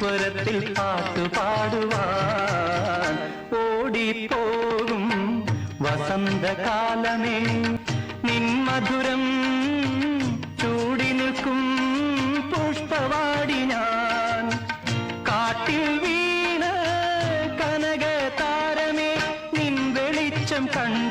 സ്വരത്തിൽ പാട്ടുപാടുവാൻ ഓടിപ്പോകും വസന്തകാലമേ നിൻ മധുരം ചൂടി നിൽക്കും പുഷ്പവാടി ഞാൻ കാട്ടിൽ വീണ കനക താരമേ നിൻ വെളിച്ചം കണ്ട